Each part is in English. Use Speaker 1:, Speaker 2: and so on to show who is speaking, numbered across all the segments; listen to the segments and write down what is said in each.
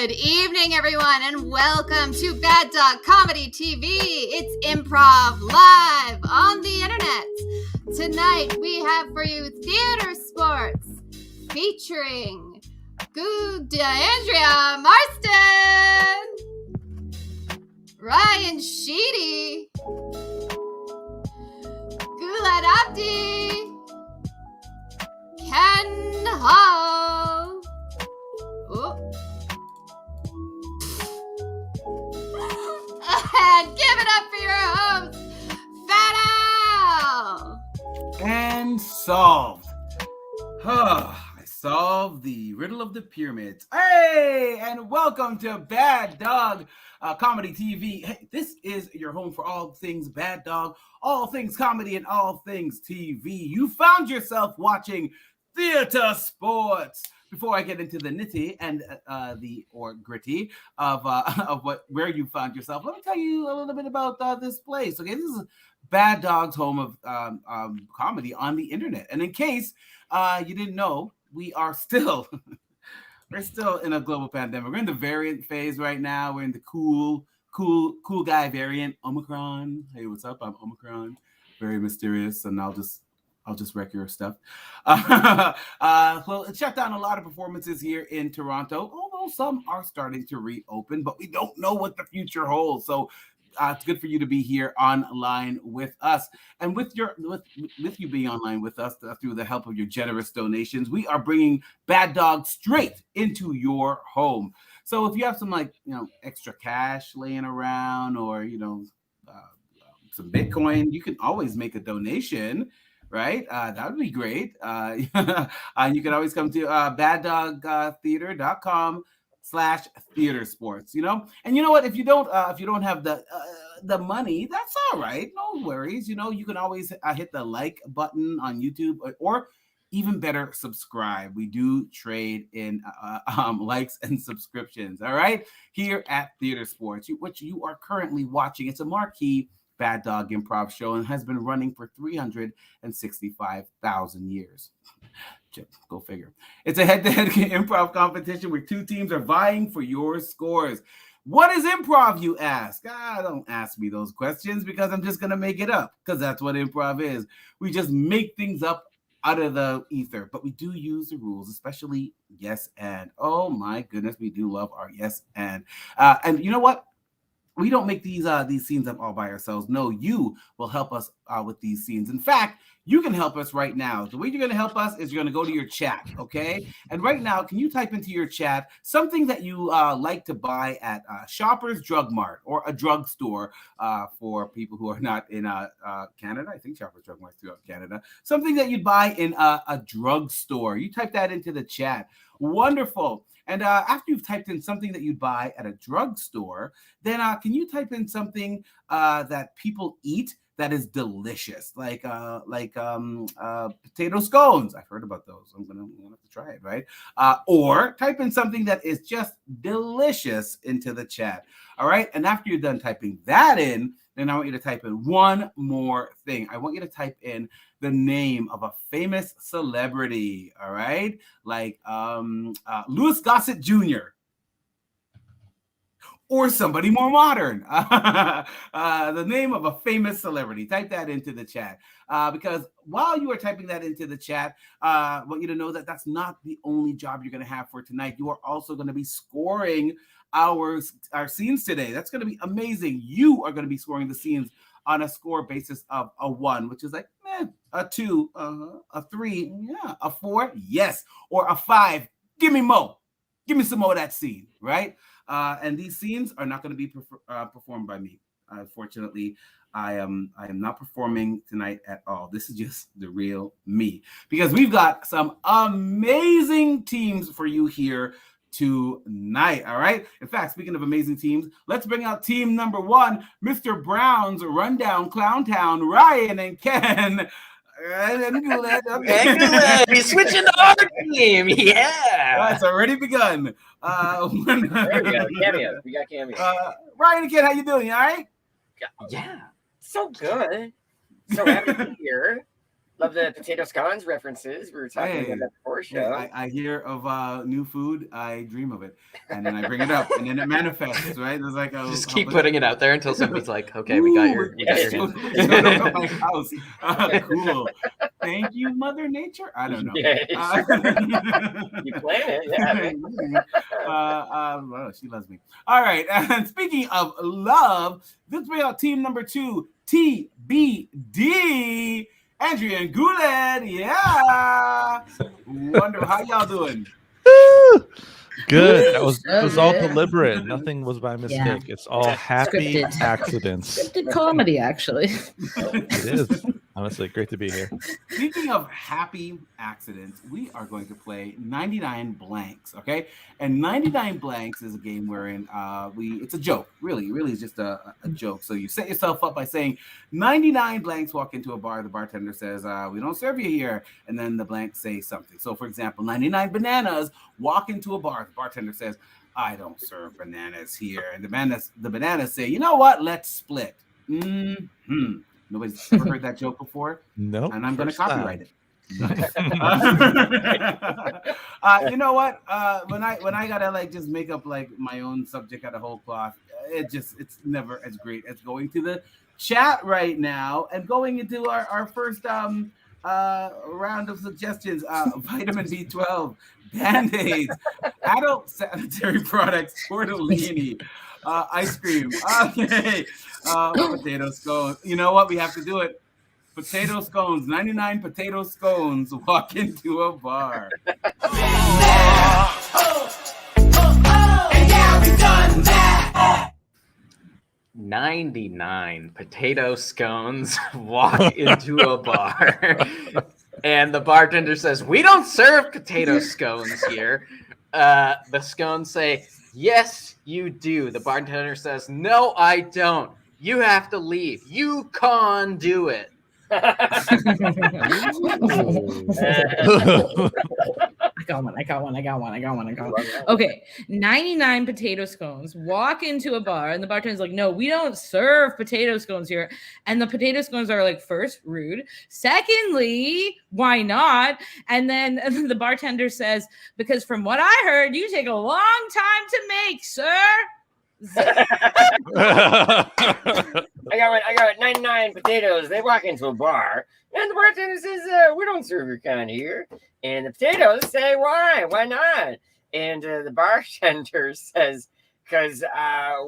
Speaker 1: Good evening, everyone, and welcome to Bad Dog Comedy TV. It's improv live on the internet. Tonight, we have for you Theatresports featuring Andrea Marston, Ryan Sheedy, Gulad Abdi, Ken Hall. And give it up for your host, PHATT.
Speaker 2: And solved. I solved the riddle of the pyramids. Hey, and welcome to Bad Dog Comedy TV. Hey, this is your home for all things Bad Dog, all things comedy, and all things TV. You found yourself watching Theatresports. Before I get into the nitty and or gritty of where you found yourself, let me tell you a little bit about this place. Okay, this is Bad Dog's home of comedy on the internet. And in case you didn't know, we are still we're still in a global pandemic. We're in the variant phase right now. We're in the cool guy variant, Omicron. Hey, what's up? I'm Omicron. Very mysterious, and I'll just wreck your stuff. Well, it shut down a lot of performances here in Toronto, although some are starting to reopen, but we don't know what the future holds. So it's good for you to be here online with us. And with you being online with us through the help of your generous donations, we are bringing Bad Dog straight into your home. So if you have some extra cash laying around or, some Bitcoin, you can always make a donation. Right? That would be great. And you can always come to baddogtheater.com/theatresports, And you know what? If you don't have the money, that's all right. No worries. You can always hit the like button on YouTube or even better, subscribe. We do trade in likes and subscriptions. All right. Here at Theatresports, which you are currently watching. It's a marquee Bad Dog improv show and has been running for 365,000 years. Go figure. It's a head-to-head improv competition where two teams are vying for your scores. What is improv, you ask? Don't ask me those questions because I'm just going to make it up because that's what improv is. We just make things up out of the ether, but we do use the rules, especially yes and. Oh my goodness, we do love our yes and. And you know what? We don't make these scenes up all by ourselves. No, you will help us with these scenes. In fact, you can help us right now. The way you're going to help us is you're going to go to your chat, okay? And right now, can you type into your chat something that you like to buy at Shoppers Drug Mart or a drugstore for people who are not in Canada? I think Shoppers Drug Mart's throughout Canada. Something that you'd buy in a drugstore. You type that into the chat. Wonderful. And after you've typed in something that you'd buy at a drugstore, then can you type in something that people eat that is delicious, like potato scones? I've heard about those. I'm gonna have to try it, right? Or type in something that is just delicious into the chat. All right. And after you're done typing that in, then I want you to type in one more thing. I want you to type in the name of a famous celebrity. All right. Like Louis Gossett Jr. or somebody more modern. The name of a famous celebrity. Type that into the chat. Because while you are typing that into the chat, I want you to know that that's not the only job you're going to have for tonight. You are also going to be scoring our scenes today. That's going to be amazing. You are going to be scoring the scenes on a score basis of a 1, which is like a 2, a 3, yeah, a 4, yes, or a 5. Give me more. Give me some more of that scene, right? And these scenes are not going to be performed by me. Unfortunately, I am not performing tonight at all. This is just the real me because we've got some amazing teams for you here tonight. All right. In fact, speaking of amazing teams, let's bring out team number 1, Mr. Brown's Rundown Clown Town, Ryan and Ken. And Gulad.
Speaker 3: Gulad, we're switching to our team. Yeah.
Speaker 2: It's already begun.
Speaker 3: There we go. Cameos. We got cameos.
Speaker 2: Ryan and Ken, how you doing? You all right?
Speaker 3: Yeah. So good. So happy to be here. Love the potato scones references. We were talking about that before show.
Speaker 2: I hear of new food, I dream of it, and then I bring it up, and then it manifests. Right? There's like
Speaker 4: just keep putting it out there until somebody's like, "Okay, we got your
Speaker 2: my house." Cool. Thank you, Mother Nature. I don't know.
Speaker 3: Yeah, you plan it, yeah.
Speaker 2: Well, she loves me. All right. And speaking of love, let's bring out team number 2, TBD. Andrea and Goulet, yeah. Wonderful. How y'all doing?
Speaker 5: Good. It was all deliberate. Nothing was by mistake. Yeah. It's all happy
Speaker 6: Scripted.
Speaker 5: Accidents.
Speaker 6: Scripted comedy, actually.
Speaker 5: It is. Honestly, great to be here.
Speaker 2: Speaking of happy accidents, we are going to play 99 Blanks, okay? And 99 Blanks is a game wherein it's a joke. Really it's just a joke. So you set yourself up by saying 99 blanks walk into a bar. The bartender says, we don't serve you here. And then the blanks say something. So for example, 99 bananas walk into a bar. The bartender says, I don't serve bananas here. And the bananas say, you know what? Let's split. Mm-hmm. Nobody's ever heard that joke before?
Speaker 5: No.
Speaker 2: And I'm going to copyright it. You know what? When I gotta like just make up like my own subject out of whole cloth, it's never as great as going to the chat right now and going into our first round of suggestions. Vitamin B12, Band-Aids, adult sanitary products, tortellini, ice cream. Okay. Potato scones. You know what? We have to do it. Potato scones. 99 potato scones walk into a bar.
Speaker 4: 99 potato scones walk into a bar. And the bartender says, we don't serve potato scones here. The scones say, yes, you do. The bartender says, no, I don't. You have to leave. You can't do it.
Speaker 6: I got one. Okay, 99 potato scones walk into a bar, and the bartender's like, no, we don't serve potato scones here. And the potato scones are like, first, rude. Secondly, why not? And then the bartender says, because from what I heard, you take a long time to make, sir.
Speaker 3: I got 99 potatoes. They walk into a bar, and the bartender says, we don't serve your kind here. And the potatoes say, why not? And the bartender says, because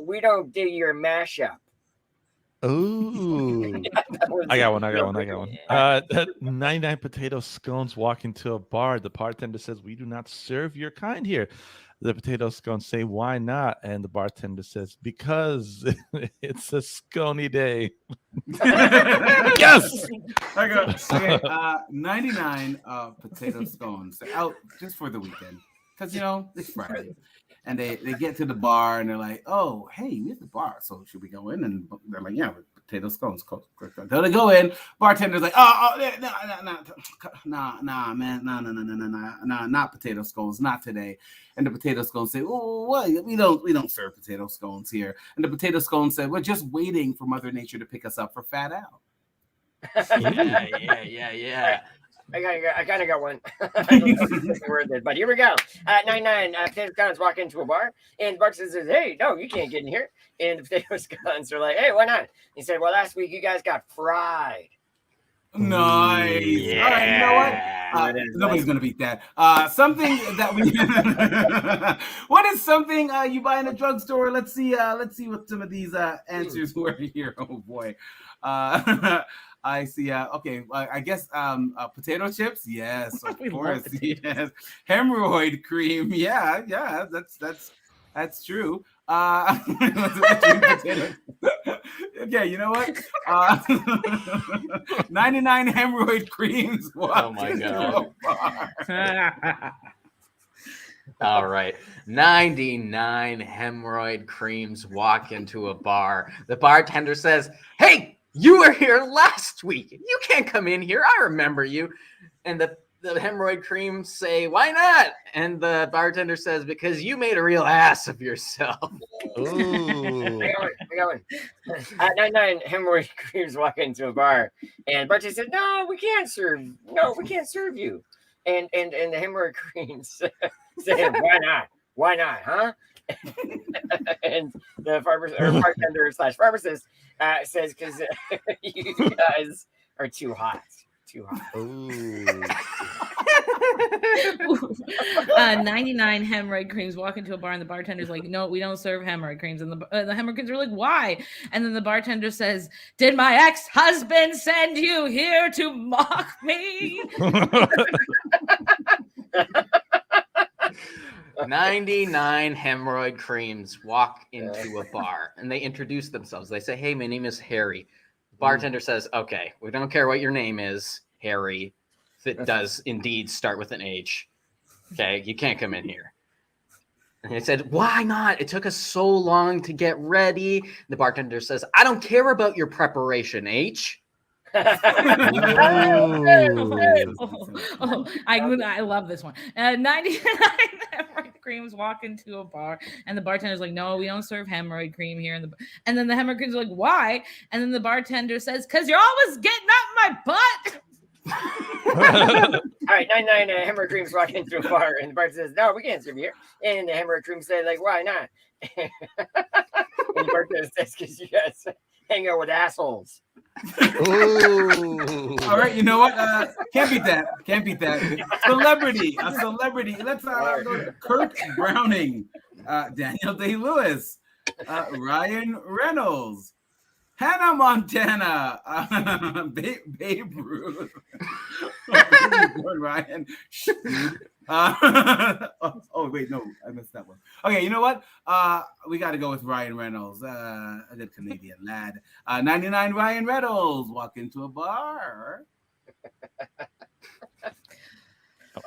Speaker 3: we don't do your mashup.
Speaker 5: Ooh. I got one. 99 potato scones walk into a bar. The bartender says, we do not serve your kind here. The potato scones say, why not? And the bartender says, because it's a scony day. Yes!
Speaker 2: I got 99 potato scones. They're out just for the weekend. Because, it's Friday. And they get to the bar and they're like, oh, hey, we're at the bar. So should we go in? And they're like, yeah, potato scones. So they go in. Bartender's like, nah, man. Nah, not potato scones. Not today. And the potato scones say, oh, what? We don't serve potato scones here. And the potato scones said, we're just waiting for Mother Nature to pick us up for Fat Al.
Speaker 4: Yeah.
Speaker 3: I kind of got one. I don't know the word, but here we go. 99 potato scones walk into a bar, and the bartender says, hey, no, you can't get in here. And the potato scones are like, hey, why not? He said, well, last week you guys got fried.
Speaker 2: Nice.
Speaker 4: Yeah.
Speaker 2: All right, you know what? Nobody's gonna beat that. Something that we. What is something you buy in a drugstore? Let's see what some of these answers were here. Oh boy. I see. Okay. I guess potato chips. Yes, of course. Yes. Hemorrhoid cream. Yeah. That's true. Okay, you know what? 99 hemorrhoid creams.
Speaker 4: Oh my god. All right. 99 hemorrhoid creams walk into a bar. The bartender says, hey, you were here last week. You can't come in here. I remember you. And the the hemorrhoid creams say, "Why not?" And the bartender says, "Because you made a real ass of yourself."
Speaker 5: Ooh.
Speaker 3: I got one. 99 hemorrhoid creams walk into a bar, and bartender said, "No, we can't serve you." And the hemorrhoid creams said, "Why not? Why not, huh?" And the bartender / pharmacist says, "Because you guys are too hot."
Speaker 5: Ooh.
Speaker 6: 99 hemorrhoid creams walk into a bar and the bartender's like, "No, we don't serve hemorrhoid creams." And the hemorrhoid creams are like, "Why?" And then the bartender says, "Did my ex-husband send you here to mock me?"
Speaker 4: 99 hemorrhoid creams walk into a bar and they introduce themselves. They say, "Hey, my name is Harry." Bartender says, "Okay, we don't care what your name is, Harry. If it does indeed start with an H. Okay, you can't come in here." And they said, "Why not? It took us so long to get ready." The bartender says, "I don't care about your preparation, H."
Speaker 6: I love this one. 99 hemorrhoid creams walk into a bar and the bartender's like, "No, we don't serve hemorrhoid cream here." And then the hemorrhoid creams are like, "Why?" And then the bartender says, "Because you're always getting up my butt."
Speaker 3: All right, 99 hemorrhoid creams walk into a bar, and the bartender says, "No, we can't serve you here." And the hemorrhoid creams say, like, "Why not?" And the bartender says, "Because you guys hang out with assholes."
Speaker 5: Ooh.
Speaker 2: All right, you know what? Can't beat that. Celebrity. Let's go to Kurt Browning, Daniel Day-Lewis, Ryan Reynolds, Hannah Montana, Babe Ruth. Ryan. Wait, no, I missed that one. Okay, you know what? We got to go with Ryan Reynolds, a good Canadian lad. 99 Ryan Reynolds walk into a bar.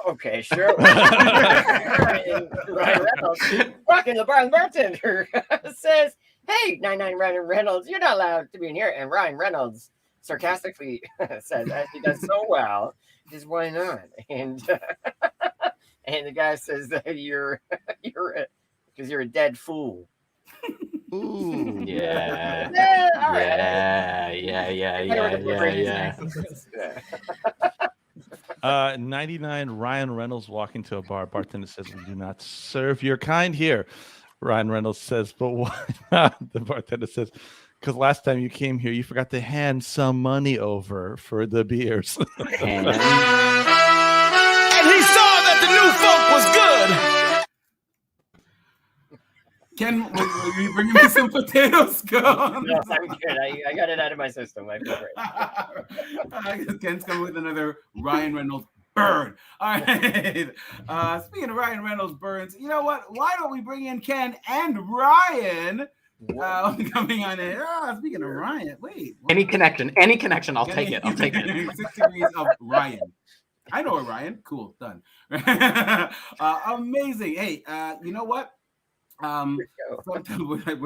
Speaker 3: Okay, sure. Ryan Reynolds walk in the bar, and the bartender says, "Hey, 99 Ryan Reynolds, you're not allowed to be in here." And Ryan Reynolds sarcastically says, as he does so well, "Just why not?" And and the guy says that you're because you're a dead fool.
Speaker 5: Ooh.
Speaker 4: Yeah.
Speaker 3: All right.
Speaker 4: Yeah.
Speaker 5: 99 Ryan Reynolds walk into a bar. Bartender says, "We do not serve your kind here." Ryan Reynolds says, "But why not?" The bartender says, "Because last time you came here, you forgot to hand some money over for the beers."
Speaker 4: And
Speaker 7: he saw that the new funk was good.
Speaker 2: Ken, will you bring me some potato scones?
Speaker 3: No, I'm good. I got it out of my system. I feel great.
Speaker 2: Ken's coming with another Ryan Reynolds burn. All right. Speaking of Ryan Reynolds burns, you know what? Why don't we bring in Ken and Ryan coming on in? Speaking of Ryan, wait.
Speaker 4: any connection, I'll take it.
Speaker 2: 6 degrees of Ryan. I know a Ryan. Cool. Done. Amazing. Hey, you know what? Where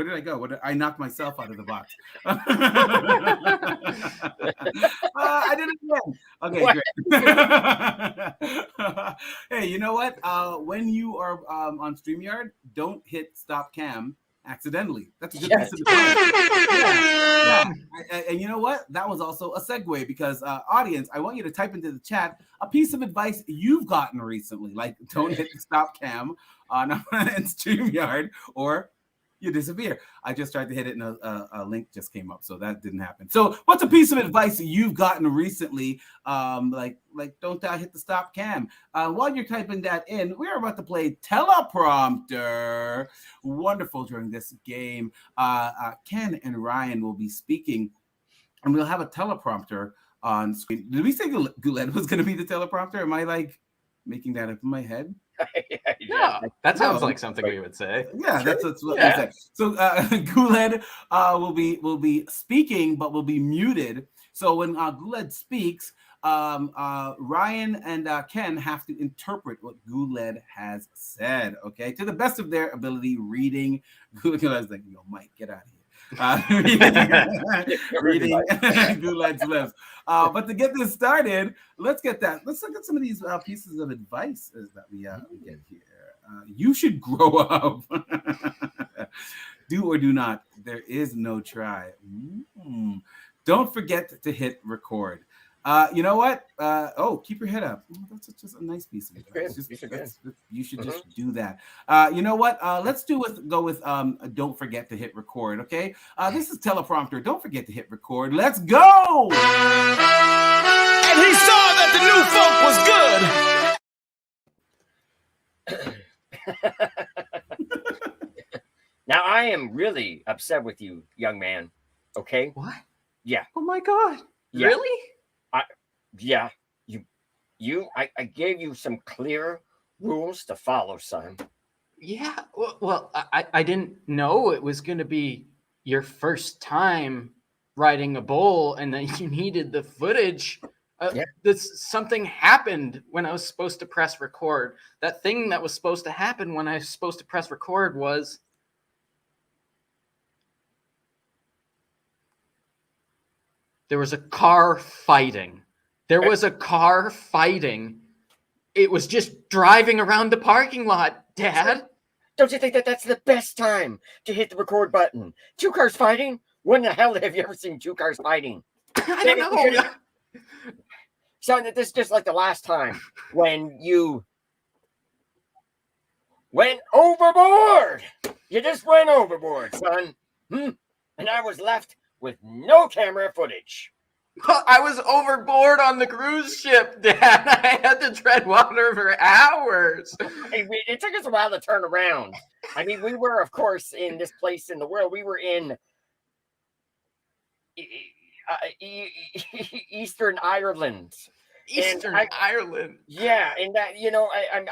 Speaker 2: did I go? I knocked myself out of the box. I did it again. Okay, great. Hey, you know what? When you are on StreamYard, don't hit stop cam accidentally. That's a good piece of advice. Yeah. And you know what? That was also a segue because audience, I want you to type into the chat a piece of advice you've gotten recently. Like, don't hit the stop cam on StreamYard or you disappear. I just tried to hit it and a link just came up, so that didn't happen. So what's a piece of advice that you've gotten recently? Like don't hit the stop cam. While you're typing that in, we're about to play teleprompter. Wonderful during this game. Ken and Ryan will be speaking and we'll have a teleprompter on screen. Did we say Goulet was going to be the teleprompter? Am I like making that up in my head?
Speaker 4: Yeah, that sounds like something we would say.
Speaker 2: Yeah, that's what we say. So Goulet will be speaking, but will be muted. So when Goulet speaks, Ryan and Ken have to interpret what Goulet has said. Okay, to the best of their ability, reading. Goulet's like, "Yo, Mike, get out of here." reading Goulet's lips. But to get this started, let's look at some of these pieces of advice that we get here. You should grow up. Do or do not. There is no try. Don't forget to hit record. You know what? Keep your head up. That's just a nice piece of advice. You should just do that. You know what? Let's go with don't forget to hit record. Okay. This is teleprompter. Don't forget to hit record. Let's go.
Speaker 7: And he saw that the new funk was good.
Speaker 3: Now I am really upset with you, young man. Okay.
Speaker 4: What?
Speaker 3: Yeah.
Speaker 4: Oh my God.
Speaker 3: Yeah.
Speaker 4: Really?
Speaker 3: Yeah. I gave you some clear rules to follow, son.
Speaker 4: Yeah. Well, I didn't know it was going to be your first time riding a bull and that you needed the footage. Something happened when I was supposed to press record. That thing that was supposed to happen when I was supposed to press record was... There was a car fighting. It was just driving around the parking lot, Dad.
Speaker 3: Don't you think that's the best time to hit the record button? Two cars fighting? When the hell have you ever seen two cars fighting?
Speaker 4: I don't know.
Speaker 3: Son, this is just like the last time when you went overboard. You just went overboard, son. And I was left with no camera footage.
Speaker 4: I was overboard on the cruise ship, Dad. I had to tread water for hours.
Speaker 3: It took us a while to turn around. I mean, we were, of course, in this place in the world. We were in Eastern Ireland.
Speaker 4: Ireland.
Speaker 3: Yeah, and that,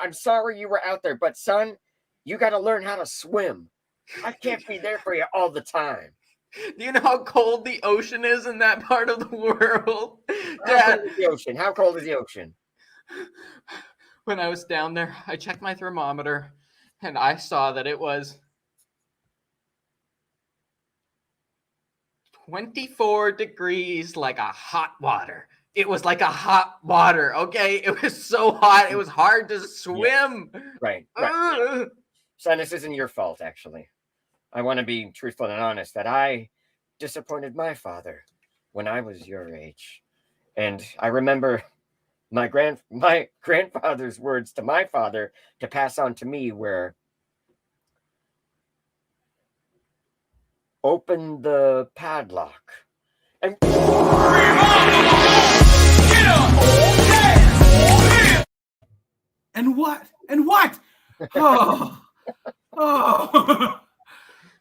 Speaker 3: I'm sorry you were out there, but son, you got to learn how to swim. I can't be there for you all the time.
Speaker 4: Do you know how cold the ocean is in that part of the world? Dad,
Speaker 3: How cold is the ocean?
Speaker 4: When I was down there, I checked my thermometer and I saw that it was 24 degrees like a hot water. It was like a hot water, okay? It was so hot, it was hard to swim.
Speaker 3: Yeah. Right. Son, this isn't your fault, actually. I want to be truthful and honest that I disappointed my father when I was your age. And I remember my grandfather's words to my father to pass on to me were, open the padlock. And
Speaker 2: what?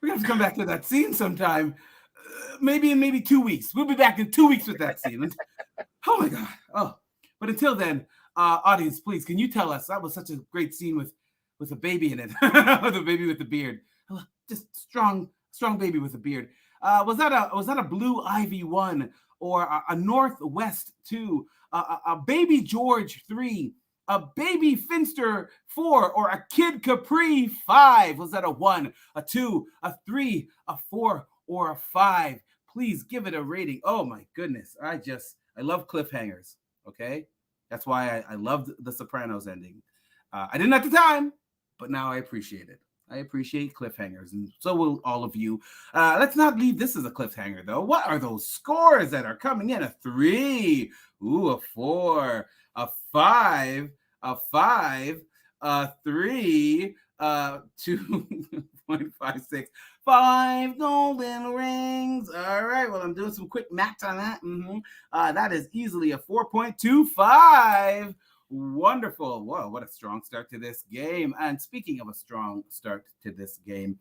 Speaker 2: We have to come back to that scene sometime. Maybe in 2 weeks. We'll be back in 2 weeks with that scene. Oh my God. Oh, but until then, audience, please, can you tell us? That was such a great scene with a baby in it, the baby with the beard, just strong baby with a beard. Was that a Blue Ivy 1 or a Northwest 2, a Baby George 3? A Baby Finster 4 or a Kid Capri 5? Was that a 1, a 2, a 3, a 4, or a 5? Please give it a rating. Oh my goodness. I love cliffhangers. Okay. That's why I loved The Sopranos ending. I didn't at the time, but now I appreciate it. I appreciate cliffhangers, and so will all of you. Let's not leave this as a cliffhanger, though. What are those scores that are coming in? A 3, a 4, a 5, a 5, a 3, 2.56, 5 golden rings. All right, well, I'm doing some quick math on that. That is easily a 4.25. Wonderful. Whoa, what a strong start to this game. And speaking of a strong start to this game,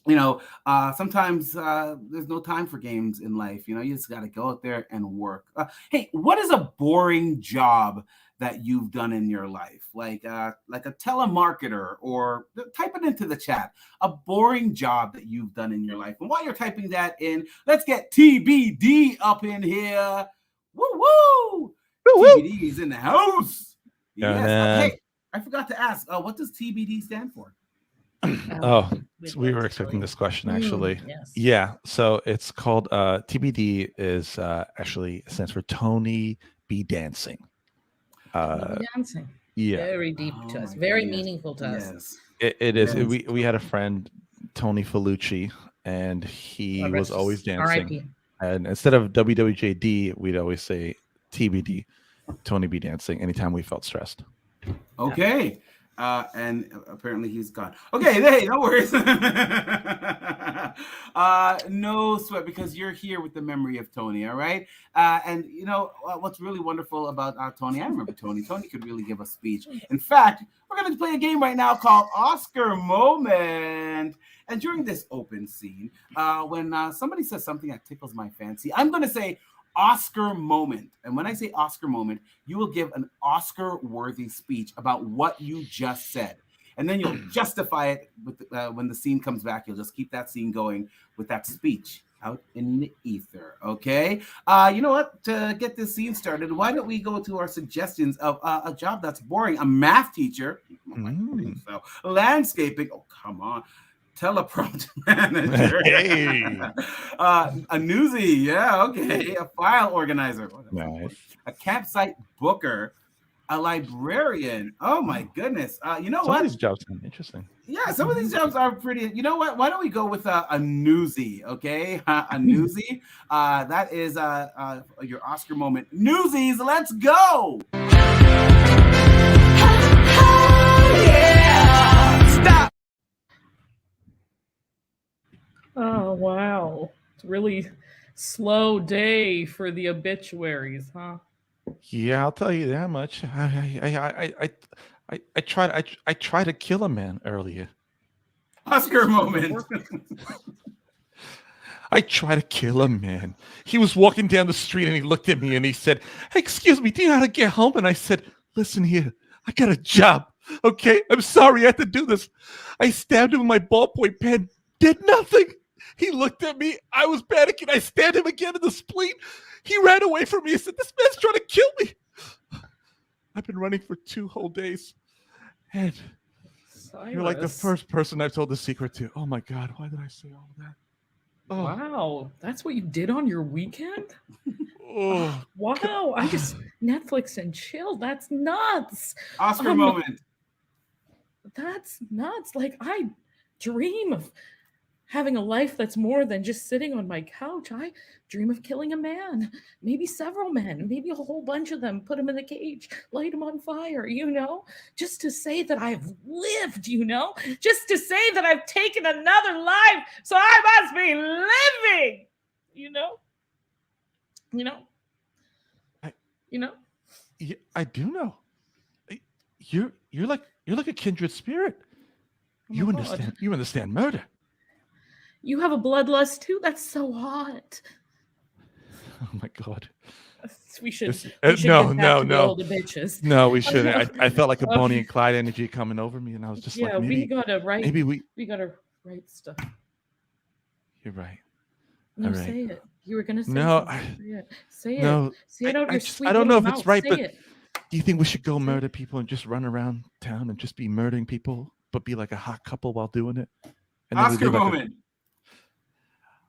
Speaker 2: sometimes there's no time for games in life. You just got to go out there and work. Hey, what is a boring job that you've done in your life? Like a telemarketer, or type it into the chat. A boring job that you've done in your life. And while you're typing that in, let's get TBD up in here. Woo! TBD is in the house. Yes. Hey, I forgot to ask, what does TBD stand for?
Speaker 5: Oh, we were expecting this question actually.
Speaker 6: Yes.
Speaker 5: Yeah, so it's called TBD is actually stands for Tony B Dancing.
Speaker 6: Dancing.
Speaker 5: Yeah,
Speaker 6: Very deep
Speaker 2: Oh
Speaker 6: to us.
Speaker 2: my
Speaker 6: Very
Speaker 2: goodness.
Speaker 6: meaningful to us.
Speaker 2: Yes.
Speaker 5: it is.
Speaker 2: Yes.
Speaker 5: We had a friend, Tony Felucci, and he
Speaker 6: God
Speaker 5: was
Speaker 6: rest
Speaker 5: always
Speaker 6: his-
Speaker 5: dancing.
Speaker 6: R.I.P.
Speaker 5: And instead of WWJD, we'd always say TBD, Tony B Dancing, anytime we felt stressed.
Speaker 2: Okay. And apparently he's gone. Okay, hey, no worries. No sweat, because you're here with the memory of Tony, all right? And you know what's really wonderful about Tony? I remember Tony. Tony could really give a speech. In fact, we're going to play a game right now called Oscar Moment. And during this open scene, when somebody says something that tickles my fancy, I'm going to say Oscar moment. And when I say Oscar moment, you will give an Oscar-worthy speech about what you just said. And then you'll justify it with when the scene comes back. You'll just keep that scene going with that speech out in the ether, okay? You know what? To get this scene started, why don't we go to our suggestions of a job that's boring? A math teacher. So, landscaping. Oh, come on. Teleprompter manager.
Speaker 5: Hey.
Speaker 2: A newsie, yeah, okay. A file organizer.
Speaker 5: Nice.
Speaker 2: A campsite booker. A librarian. Oh my goodness. You know
Speaker 5: Some
Speaker 2: what?
Speaker 5: of these jobs sound interesting.
Speaker 2: Yeah, some of these jobs are pretty. You know what? Why don't we go with a newsie, okay? A newsie. That is your Oscar moment. Newsies, let's go. Stop.
Speaker 6: Oh, wow. It's a really slow day for the obituaries, huh?
Speaker 5: Yeah, I'll tell you that much. I tried to kill a man earlier.
Speaker 2: Oscar moment.
Speaker 5: I tried to kill a man. He was walking down the street and he looked at me and he said, "Hey, excuse me, do you know how to get home?" And I said, "Listen here, I got a job. Okay, I'm sorry I had to do this." I stabbed him with my ballpoint pen. Did nothing. He looked at me. I was panicking. I stabbed him again in the spleen. He ran away from me. He said, "This man's trying to kill me." I've been running for 2 whole days. And you're like the first person I've told the secret to. Oh my God, why did I say all of that? Oh.
Speaker 6: Wow, that's what you did on your weekend?
Speaker 5: Oh.
Speaker 6: Wow, I just Netflix and chill. That's nuts.
Speaker 2: Oscar moment.
Speaker 6: That's nuts. Like, I dream of having a life that's more than just sitting on my couch. I dream of killing a man, maybe several men, maybe a whole bunch of them, put them in a cage, light them on fire, you know, just to say that I've lived, you know, just to say that I've taken another life, so I must be living, you know.
Speaker 5: Yeah, I do know. You're like a kindred spirit.
Speaker 6: Oh
Speaker 5: You
Speaker 6: my
Speaker 5: understand.
Speaker 6: God.
Speaker 5: You understand murder.
Speaker 6: You have a bloodlust too? That's so hot.
Speaker 5: Oh my God.
Speaker 6: We should,
Speaker 5: This-
Speaker 6: we should
Speaker 5: no,
Speaker 6: get back
Speaker 5: no,
Speaker 6: to the
Speaker 5: no.
Speaker 6: older bitches.
Speaker 5: No, we shouldn't. I felt like a Bonnie and Clyde energy coming over me, and I was just
Speaker 6: Yeah,
Speaker 5: like,
Speaker 6: we gotta write.
Speaker 5: maybe we.
Speaker 6: gotta write stuff.
Speaker 5: You're right.
Speaker 6: No,
Speaker 5: All right.
Speaker 6: say it. You were gonna say
Speaker 5: No,
Speaker 6: something. Say it.
Speaker 5: No,
Speaker 6: Say it out your
Speaker 5: just-
Speaker 6: sweet
Speaker 5: I don't know if
Speaker 6: little
Speaker 5: it's
Speaker 6: mouth.
Speaker 5: right,
Speaker 6: Say
Speaker 5: but
Speaker 6: it.
Speaker 5: do you think we should go murder people and just run around town and just be murdering people, but be like a hot couple while doing it? And then we
Speaker 2: Oscar
Speaker 5: live like a-
Speaker 2: moment.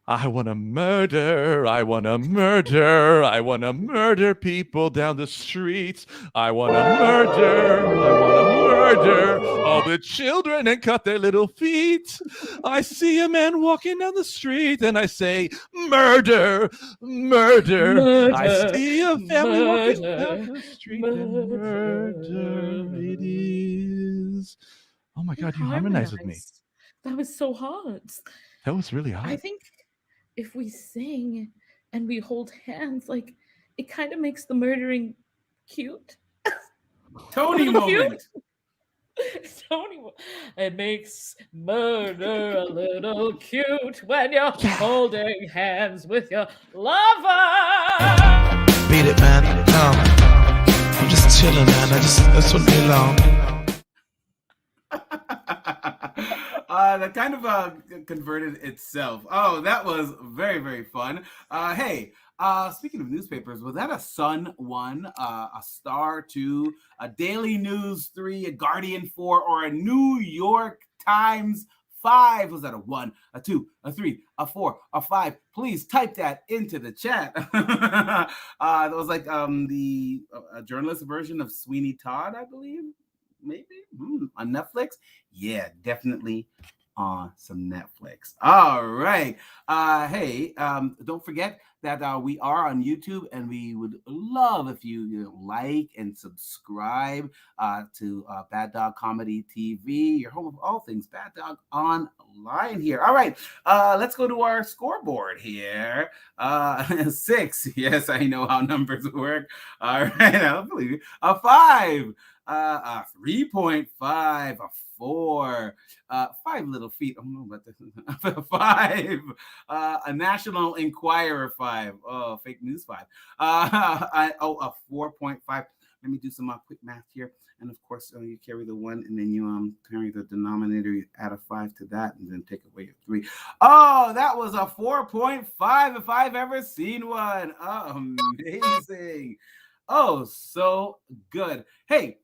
Speaker 5: I want to murder. I want to murder. I want to murder people down the streets. I want to murder. I want to murder all the children and cut their little feet. I see a man walking down the street and I say, "Murder, murder." I see a family walking down the street and murder it is. Oh my God, you harmonized with me.
Speaker 6: That was so hot.
Speaker 5: That was really hot.
Speaker 6: I think if we sing and we hold hands, like, it kind of makes the murdering cute.
Speaker 2: Tony moment.
Speaker 6: It makes murder a little cute when you're holding hands with your lover.
Speaker 7: Beat it, man. No. I'm just chilling, man. That's what me alone.
Speaker 2: That kind of converted itself. Oh, that was very, very fun. Hey, speaking of newspapers, was that a Sun 1, a Star 2, a Daily News 3, a Guardian 4, or a New York times 5. Was that a 1, a 2, a 3, a 4, a 5? Please type that into the chat. That was like the journalist version of Sweeney Todd, I believe. Maybe on Netflix. Yeah, definitely on some Netflix. All right. Hey, don't forget that we are on YouTube, and we would love if you like and subscribe to Bad Dog Comedy TV, your home of all things Bad Dog Online here. All right, let's go to our scoreboard here. 6. Yes, I know how numbers work. All right, I'll believe you. A 5. A 3.5. A 4, 5 little feet. I don't know about this. 5, a National Enquirer 5. Oh, fake news 5. A 4.5. Let me do some quick math here. And of course, you carry the 1, and then you carry the denominator. You add a 5 to that, and then take away a 3. Oh, that was a 4.5 if I've ever seen one. Oh, amazing. Oh, so good. Hey.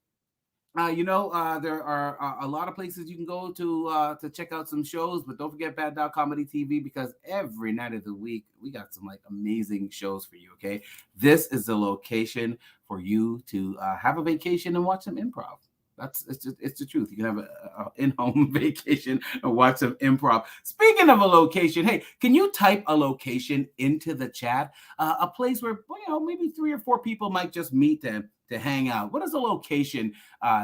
Speaker 2: There are a lot of places you can go to check out some shows, but don't forget Bad Dog Comedy TV, because every night of the week we got some like amazing shows for you. Okay, this is the location for you to have a vacation and watch some improv. It's the truth. You can have a in-home vacation and watch some improv. Speaking of a location, hey, can you type a location into the chat? A place where maybe 3 or 4 people might just meet to hang out. What is a location?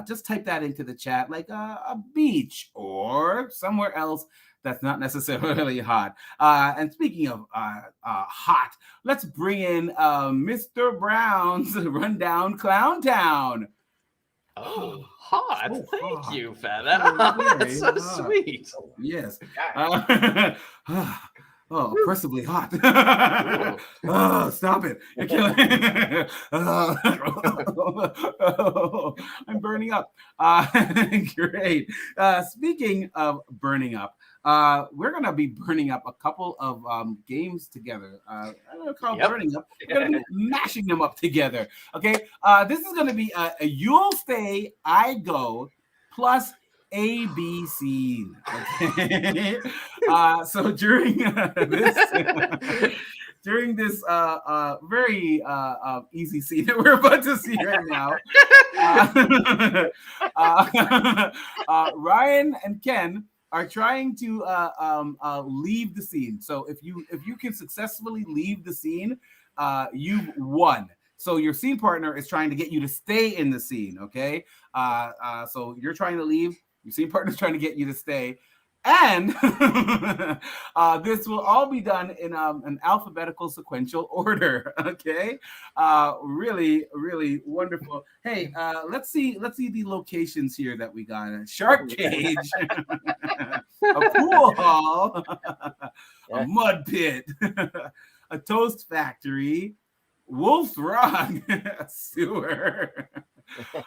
Speaker 2: Just type that into the chat, like a beach or somewhere else that's not necessarily hot. And speaking of hot, let's bring in Mr. Brown's Rundown Clown Town.
Speaker 4: Oh, hot.
Speaker 2: So
Speaker 4: Thank
Speaker 2: hot.
Speaker 4: you, Fat. That's so sweet.
Speaker 2: Yes. Oppressively hot. Oh, stop it. You're killing I'm burning up. Great. Speaking of burning up, we're going to be burning up a couple of games together. I don't know, called burning up. We're going to be mashing them up together. Okay. This is going to be a You'll Stay, I Go plus ABC. Okay. So during this very easy scene that we're about to see right now, Ryan and Ken are trying to leave the scene. So if you can successfully leave the scene, you've won. So your scene partner is trying to get you to stay in the scene. Okay. So you're trying to leave. Your scene partner's trying to get you to stay. And this will all be done in an alphabetical sequential order. Okay. Really, really wonderful. Hey, let's see the locations here that we got. A shark cage, a pool hall, a mud pit, a toast factory, Wolf's Rock, a sewer,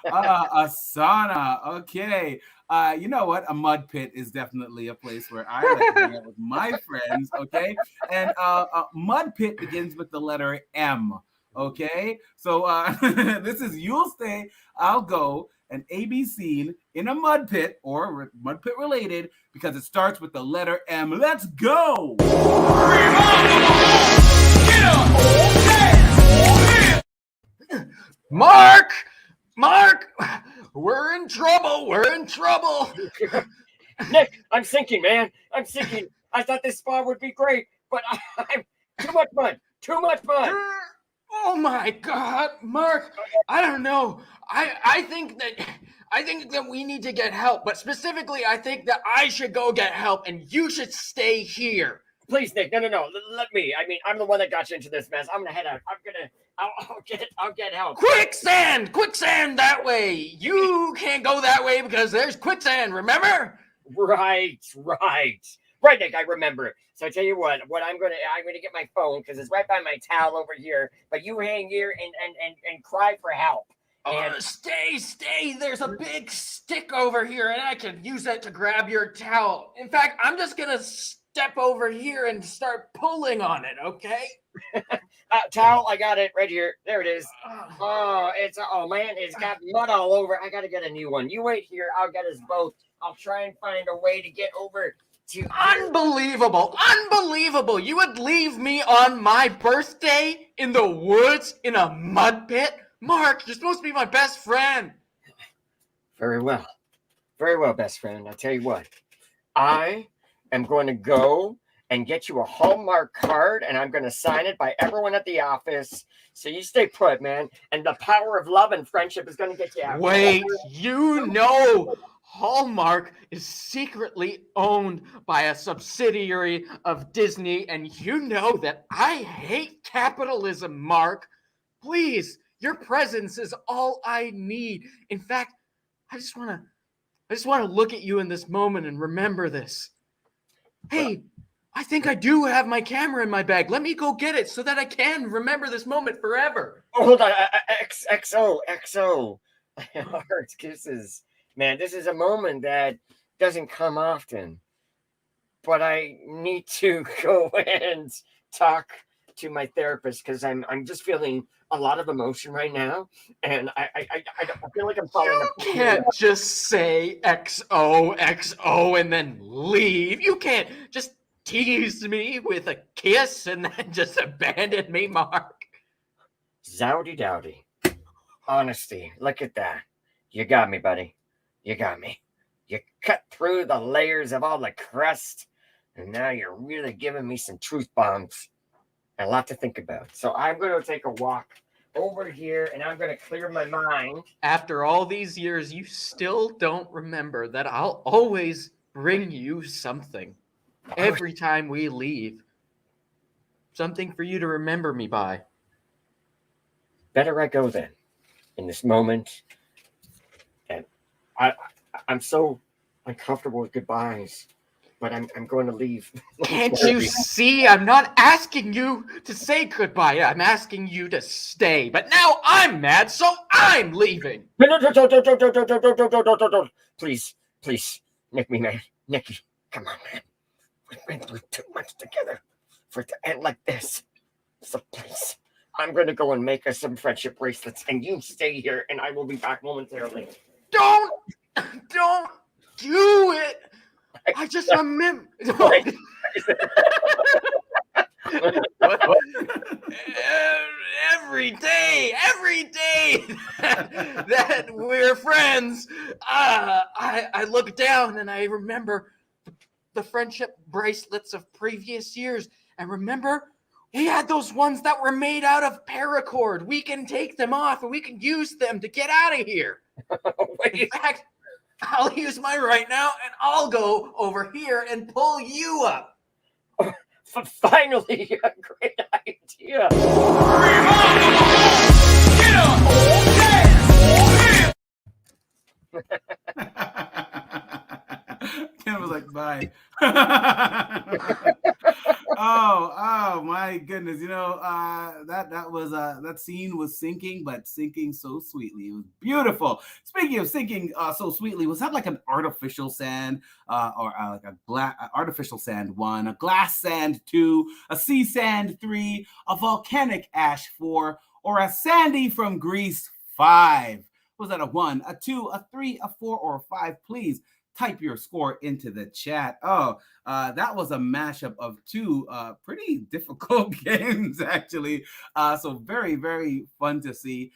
Speaker 2: a sauna. Okay. You know what? A mud pit is definitely a place where I like to hang out with my friends. Okay. And a mud pit begins with the letter M. Okay. So this is You'll Stay, I'll Go, an AB scene in a mud pit or mud pit related because it starts with the letter M. Let's go.
Speaker 4: Mark, we're in trouble.
Speaker 3: Nick, I'm sinking, man. I'm sinking. I thought this spa would be great, but I'm too much mud.
Speaker 4: Oh my God, Mark! I don't know. I think that we need to get help, but specifically, I think that I should go get help, and you should stay here.
Speaker 3: Please, Nick. No. Let me. I mean, I'm the one that got you into this mess. I'm gonna head out. I'll get help.
Speaker 4: Quicksand that way. You can't go that way because there's quicksand. Remember?
Speaker 3: Right, Nick. I remember. So I tell you what I'm gonna get my phone because it's right by my towel over here. But you hang here and cry for help. And
Speaker 4: Stay. There's a big stick over here, and I can use that to grab your towel. In fact, I'm just gonna step over here and start pulling on it, okay?
Speaker 3: Towel, I got it right here. There it is. Oh, man, it's got mud all over. I gotta get a new one. You wait here. I'll get us both. I'll try and find a way to get over to.
Speaker 4: Unbelievable! Unbelievable! You would leave me on my birthday in the woods in a mud pit? Mark, you're supposed to be my best friend.
Speaker 3: Very well. Very well, best friend. I'll tell you what. I am going to go and get you a Hallmark card, and I'm going to sign it by everyone at the office. So you stay put, man. And the power of love and friendship is going to get you out.
Speaker 4: Wait, you know Hallmark is secretly owned by a subsidiary of Disney, and you know that I hate capitalism, Mark. Please, your presence is all I need. In fact, I just want to look at you in this moment and remember this. Hey, I think I do have my camera in my bag. Let me go get it so that I can remember this moment forever.
Speaker 3: Oh, hold on. XO. Hearts, kisses. Man, this is a moment that doesn't come often. But I need to go and talk to my therapist because I'm just feeling a lot of emotion right now, and I feel like I'm falling apart.
Speaker 4: You can't just say XO and then leave. You can't just tease me with a kiss and then just abandon me, Mark.
Speaker 3: Zowdy dowdy. Honesty. Look at that. You got me, buddy. You got me. You cut through the layers of all the crust, and now you're really giving me some truth bombs. A lot to think about. So I'm going to take a walk over here, and I'm going to clear my mind.
Speaker 4: After all these years, you still don't remember that I'll always bring you something every time we leave. Something for you to remember me by.
Speaker 3: Better I go then, in this moment. And I'm so uncomfortable with goodbyes. But I'm going to leave.
Speaker 4: Can't you see? I'm not asking you to say goodbye. I'm asking you to stay. But now I'm mad, so I'm leaving.
Speaker 3: No. Please, make me mad. Nikki, come on, man. We've been through too much together for it to end like this. So please, I'm going to go and make us some friendship bracelets, and you stay here, and I will be back momentarily.
Speaker 4: Don't do it. I just remember. Every day that we're friends, I look down and I remember the friendship bracelets of previous years. And remember, we had those ones that were made out of paracord. We can take them off and we can use them to get out of here. In fact, I'll use mine right now, and I'll go over here and pull you up.
Speaker 3: Finally, a great idea.
Speaker 2: Ken was like, bye. Oh my goodness. You know, that scene was sinking, but sinking so sweetly. It was beautiful. Speaking of sinking so sweetly, was that like an artificial sand or like a artificial sand 1, a glass sand 2, a sea sand 3, a volcanic ash 4, or a sandy from Greece 5? Was that a 1, a 2, a 3, a 4, or a 5? Please type your score into the chat. That was a mashup of two pretty difficult games, actually. So very, very fun to see.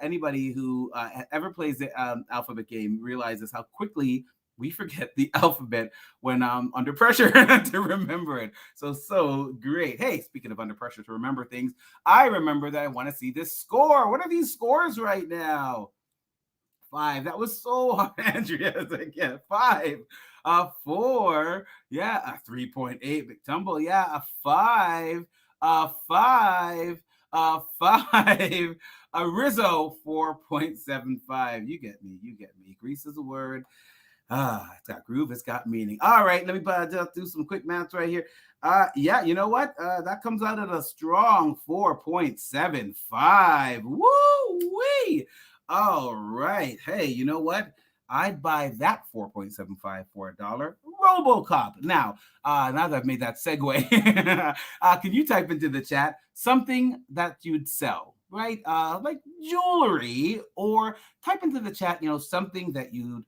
Speaker 2: Anybody who ever plays the alphabet game realizes how quickly we forget the alphabet when under pressure to remember it. So great. Hey, speaking of under pressure to remember things, I remember that I want to see this score. What are these scores right now? 5. That was so hard, Andrea. Yeah, 5. 4. Yeah, a 3.8. Big tumble. Yeah, a 5. A 5. A 5. A Rizzo 4.75. You get me. Grease is a word. It's got groove. It's got meaning. All right, let me just do some quick math right here. Yeah, you know what? That comes out at a strong 4.75. Woo-wee! All right. Hey, you know what? I'd buy that 4.75 for $1 RoboCop. Now that I've made that segue, can you type into the chat something that you'd sell? Right, like jewelry, or type into the chat, something that you'd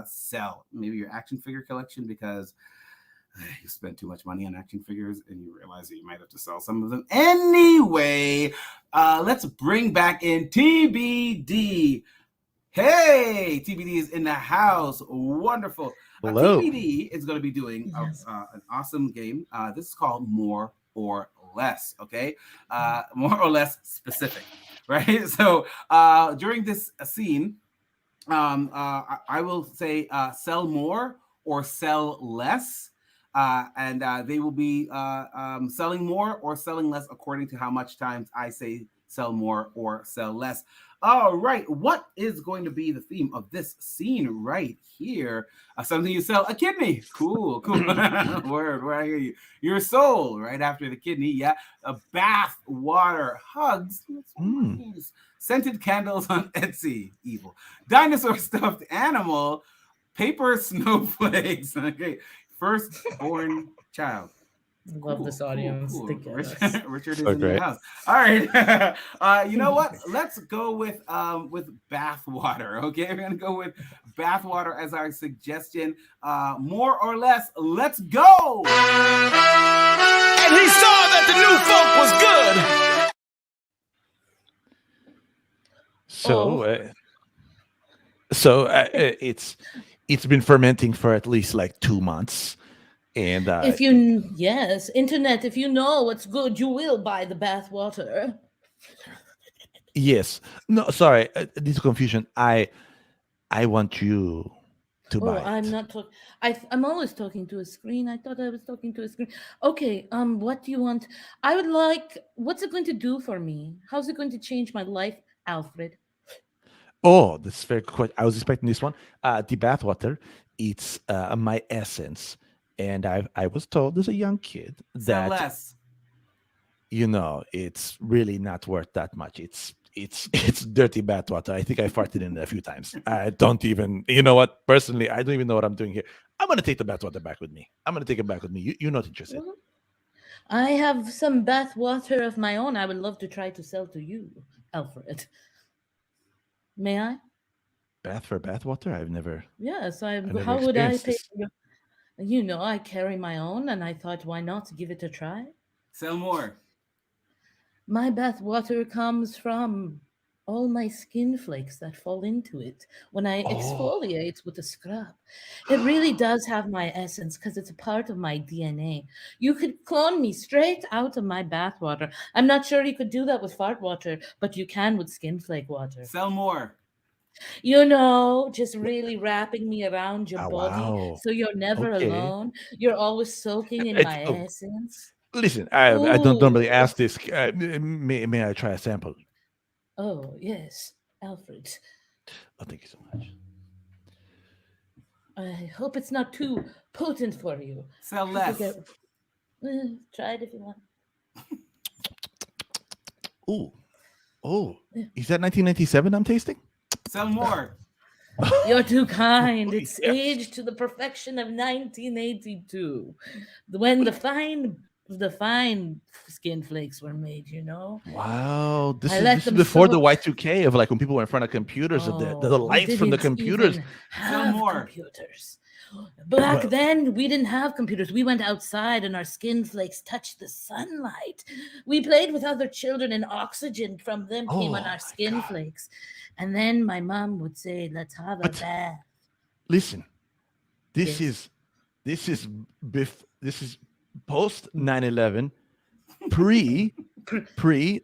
Speaker 2: sell. Maybe your action figure collection, because you spend too much money on action figures and you realize that you might have to sell some of them. Anyway, let's bring back in TBD. Hey, TBD is in the house. Wonderful.
Speaker 5: Hello.
Speaker 2: TBD is going to be doing an awesome game. This is called More or Less, okay? More or less specific, right? So during this scene, I will say sell more or sell less, and they will be selling more or selling less according to how much times I say sell more or sell less. All right, what is going to be the theme of this scene right here? Something you sell, a kidney. Cool. Word, where I hear you. Your soul, right after the kidney, yeah. A bath, water, hugs. Nice. Scented candles on Etsy, evil. Dinosaur stuffed animal, paper snowflakes. Okay, firstborn child.
Speaker 6: Love this audience.
Speaker 2: Cool. Richard is
Speaker 5: So
Speaker 2: in
Speaker 5: great.
Speaker 2: the house. All right. You know what? Let's go with bath water. Okay, we're gonna go with bath water as our suggestion. More or less. Let's go.
Speaker 7: And he saw that the new funk was good.
Speaker 5: So it's been fermenting for at least like 2 months. And
Speaker 6: Internet, if you know what's good, you will buy the bath water.
Speaker 5: yes, no, sorry, this confusion. I want you to buy it.
Speaker 6: I'm not talking. I'm always talking to a screen. I thought I was talking to a screen. Okay. What do you want? I would like. What's it going to do for me? How's it going to change my life, Alfred?
Speaker 5: Oh, that's very quick. I was expecting this one. The bathwater, it's my essence. And I was told as a young kid
Speaker 2: Sell
Speaker 5: that
Speaker 2: less.
Speaker 5: It's really not worth that much. It's dirty bathwater. I think I farted in it a few times. I don't even, you know what? Personally, I don't even know what I'm doing here. I'm gonna take the bathwater back with me. I'm gonna take it back with me. You're not interested.
Speaker 6: I have some bath water of my own. I would love to try to sell to you, Alfred. May I?
Speaker 5: Bath for bathwater? I've never.
Speaker 6: Yes.
Speaker 5: never
Speaker 6: How would I
Speaker 5: experienced
Speaker 6: pay?
Speaker 5: this.
Speaker 6: I carry my own, and I thought, why not give it a try?
Speaker 2: Sell more.
Speaker 6: My bath water comes from all my skin flakes that fall into it when I exfoliate with a scrub. It really does have my essence because it's a part of my DNA. You could clone me straight out of my bath water. I'm not sure you could do that with fart water, but you can with skin flake water.
Speaker 2: Sell more.
Speaker 6: Just really wrapping me around your body
Speaker 5: Wow.
Speaker 6: so you're never
Speaker 5: Okay.
Speaker 6: alone. You're always soaking in my essence.
Speaker 5: Listen, I don't
Speaker 6: Ooh.
Speaker 5: normally ask this. May I try a sample?
Speaker 6: Oh, yes, Alfred.
Speaker 5: Oh, thank you so much.
Speaker 6: I hope it's not too potent for you.
Speaker 2: Sell less.
Speaker 6: Try it if you want.
Speaker 5: Oh, is that 1997 I'm tasting?
Speaker 2: Sell more.
Speaker 6: You're too kind.
Speaker 5: Oh,
Speaker 6: It's
Speaker 5: yes.
Speaker 6: aged to the perfection of 1982, when the fine skin flakes were made.
Speaker 5: Wow, this
Speaker 6: I
Speaker 5: is,
Speaker 6: let
Speaker 5: this is
Speaker 6: them
Speaker 5: before the
Speaker 6: soak.
Speaker 5: Y2K of like when people were in front of computers, of the
Speaker 6: We
Speaker 5: lights from the
Speaker 6: didn't
Speaker 5: computers.
Speaker 6: even have
Speaker 2: more.
Speaker 6: computers. Back
Speaker 5: Well-
Speaker 6: then, we didn't have computers. We went outside and our skin flakes touched the sunlight. We played with other children and oxygen from them came on
Speaker 5: Oh,
Speaker 6: our
Speaker 5: my
Speaker 6: skin
Speaker 5: God.
Speaker 6: flakes. And then my mom would say, let's have a
Speaker 5: But-
Speaker 6: bath.
Speaker 5: Listen, this
Speaker 6: Yes.
Speaker 5: is post 9/11, pre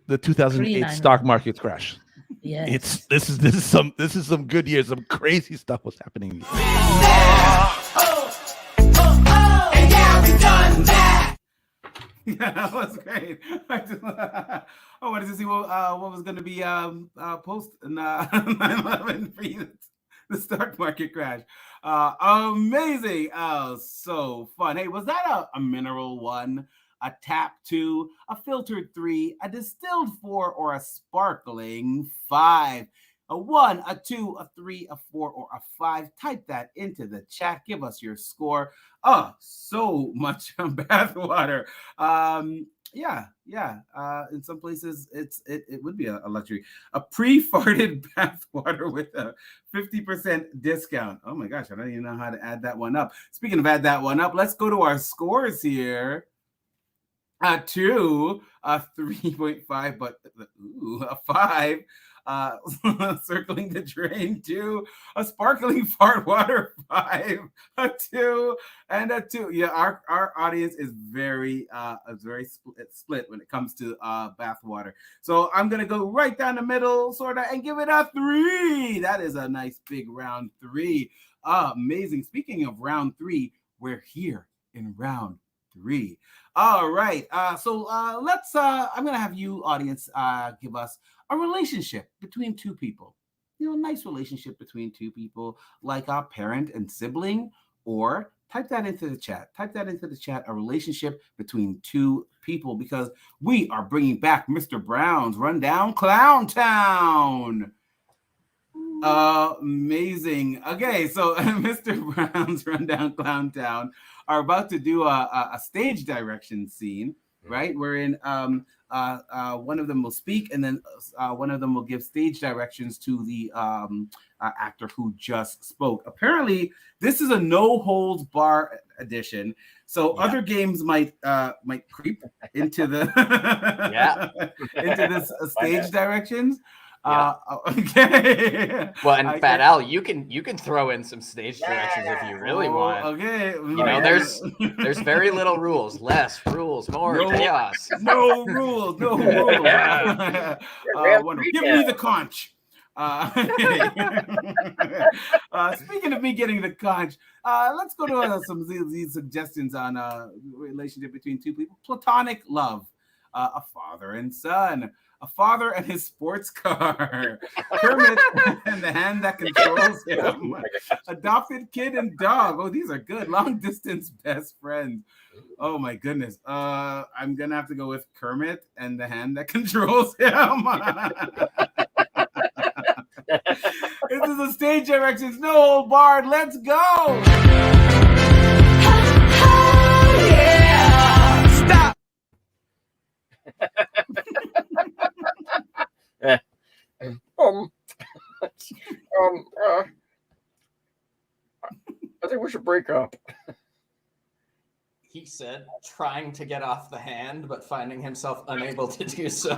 Speaker 5: the 2008
Speaker 6: Pre-9/11.
Speaker 5: stock market crash.
Speaker 6: Yes.
Speaker 5: This is some good years. Some crazy stuff was happening.
Speaker 2: Yeah, that was great. I wanted to see what was going to be post 9/11 for you, the stock market crash. Amazing. Oh, so fun. Hey, was that a mineral 1, a tap 2, a filtered 3, a distilled 4, or a sparkling 5? a 1, a 2, a 3, a 4, or a 5. Type that into the chat. Give us your score. Oh, so much bathwater. Yeah. In some places, it would be a luxury. A pre-farted bathwater with a 50% discount. Oh my gosh, I don't even know how to add that one up. Speaking of add that one up, let's go to our scores here. A 2, a 3.5, but a 5. Circling the drain, 2. A sparkling fart water, 5. A 2 and a 2. Yeah, our audience is very split when it comes to bath water. So I'm gonna go right down the middle, sort of, and give it a 3. That is a nice big round 3. Amazing. Speaking of round 3, we're here in round 3. All right. So let's. I'm gonna have you, audience, give us a relationship between two people. Nice relationship between two people, like a parent and sibling, or type that into the chat. Type that into the chat. A relationship between two people, because we are bringing back Mr. Brown's Rundown Clown Town. Amazing. Okay, so Mr. Brown's Rundown Clown Town are about to do a stage direction scene, right? Wherein one of them will speak, and then one of them will give stage directions to the actor who just spoke. Apparently, this is a no holds bar edition, so other games might creep into the into this stage directions. Okay.
Speaker 4: Well, and Fat Al, you can throw in some stage directions if you really want.
Speaker 2: Okay.
Speaker 4: There's very little rules. Less rules, more chaos.
Speaker 2: No rules. No rules. Give me the conch. Speaking of me getting the conch, let's go to some of these suggestions on relationship between two people. Platonic love, a father and son. A father and his sports car. Kermit and the hand that controls him. Adopted kid and dog. Oh, these are good. Long distance best friends. Oh my goodness. I'm gonna have to go with Kermit and the hand that controls him. This is a stage directions, no hold barred. Let's go. Yeah. Stop.
Speaker 3: I think we should break up.
Speaker 4: He said, trying to get off the hand, but finding himself unable to do so.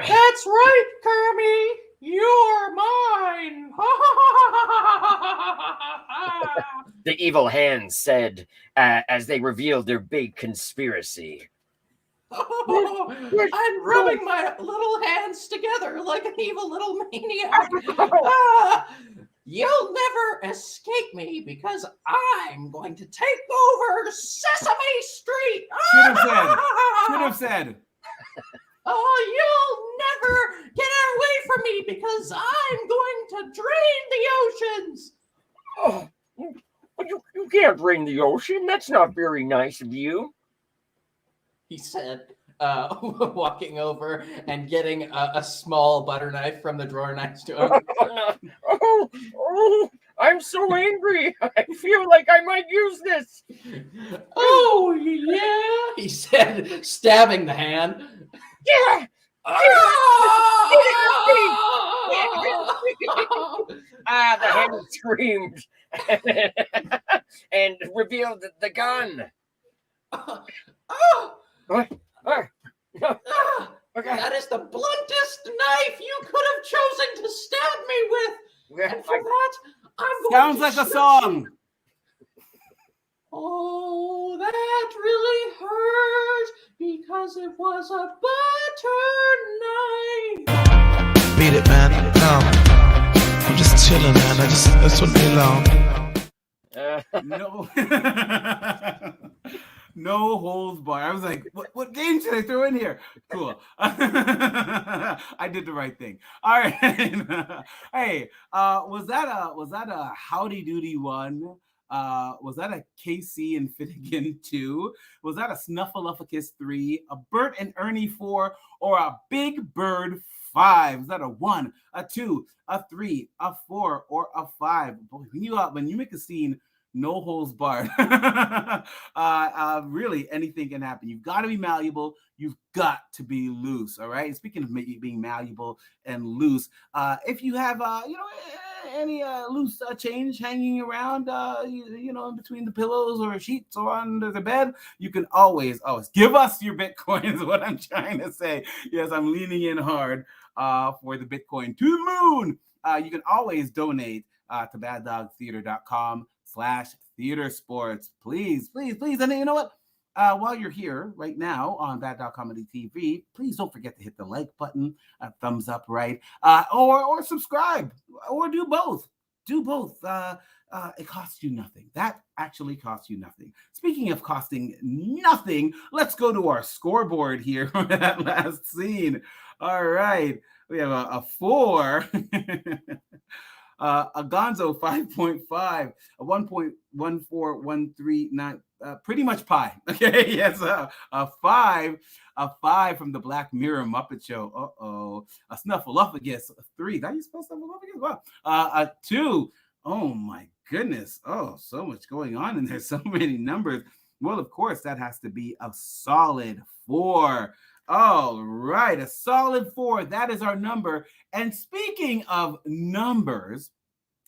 Speaker 4: That's right, Kermit. You're mine.
Speaker 3: The evil hand said as they revealed their big conspiracy.
Speaker 4: I'm rubbing my little hands together like an evil little maniac. You'll never escape me because I'm going to take over Sesame Street.
Speaker 2: Should have said.
Speaker 4: Oh, you'll never get away from me because I'm going to drain the oceans.
Speaker 3: Oh, you can't drain the ocean. That's not very nice of you.
Speaker 4: He said, walking over and getting a small butter knife from the drawer next to him.
Speaker 3: Oh, I'm so angry. I feel like I might use this.
Speaker 4: Oh, yeah, he said, stabbing the hand.
Speaker 3: Yeah. The hand screamed and revealed the gun.
Speaker 4: That is the bluntest knife you could have chosen to stab me with. And for that, I'm going
Speaker 2: Sounds
Speaker 4: to
Speaker 2: like a song.
Speaker 4: Oh, that really hurt because it was a butter knife.
Speaker 7: Beat it, man. No. I'm just chilling, man. That's what me alone.
Speaker 2: No holds barred. I was like, what game should I throw in here? Cool. I did the right thing. All right. Hey, was that a howdy doody one? Was that a KC and Finnegan 2? Was that a Snuffleupagus 3? A Bert and Ernie 4? Or a Big Bird 5? Is that a 1, a 2, a 3, a 4, or a 5? Boy, when you make a scene, no holds barred. Really, anything can happen. You've got to be malleable. You've got to be loose. All right. Speaking of being malleable and loose, if you have, any loose change hanging around, in between the pillows or sheets or under the bed, you can always give us your Bitcoin. Is what I'm trying to say. Yes, I'm leaning in hard for the Bitcoin to the moon. You can always donate to baddogtheater.com/theatresports. Please. And you know what? While you're here right now on Bad Dog Comedy TV, please don't forget to hit the like button, thumbs up, right? Or subscribe, or do both. Do both. It costs you nothing. That actually costs you nothing. Speaking of costing nothing, let's go to our scoreboard here for that last scene. All right. We have a 4. A Gonzo 5.5, a 1.14139, pretty much pie. Okay, yes, a 5 from the Black Mirror Muppet Show. A Snuffleupagus 3. That you spell Snuffleupagus? Wow. A 2. Oh my goodness. Oh, so much going on, and there's so many numbers. Well, of course, that has to be a solid 4. All right, a solid 4. That is our number. And speaking of numbers,